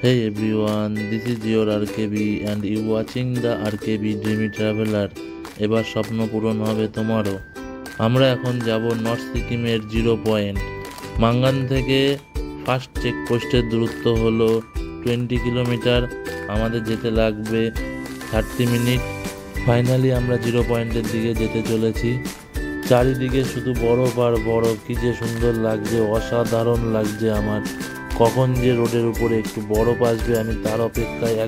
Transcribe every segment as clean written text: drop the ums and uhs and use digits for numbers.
Hey everyone, this is your RKB and you watching the RKB Dreamy Traveler। এবার স্বপ্ন পূরণ হবে তোমারও। আমরা এখন যাব নর্থ সিকিমের 0 পয়েন্ট মাঙ্গান থেকে। ফার্স্ট চেকপোস্টের দূরত্ব হলো 20 কিলোমিটার। আমাদের যেতে লাগবে 30 মিনিট। ফাইনালি আমরা 0 পয়েন্টের দিকে যেতে চলেছি। চারিদিকে শুধু বরফ আর বরফ, কি যে সুন্দর লাগছে, অসাধারণ লাগছে আমার। কখন যে রোডের উপরে একটু বরফ আসবে আমি তার অপেক্ষায়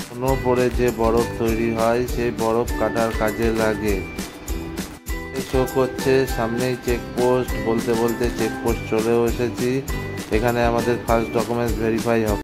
স্নো পড়ে যে বরফ তৈরি হয় সেই বরফ কাটার কাজে লাগে। শো করছে সামনেই চেকপোস্ট, বলতে বলতে চেকপোস্ট চলেও এসেছি। এখানে আমাদের ফার্স্ট ডকুমেন্টস ভেরিফাই হবে।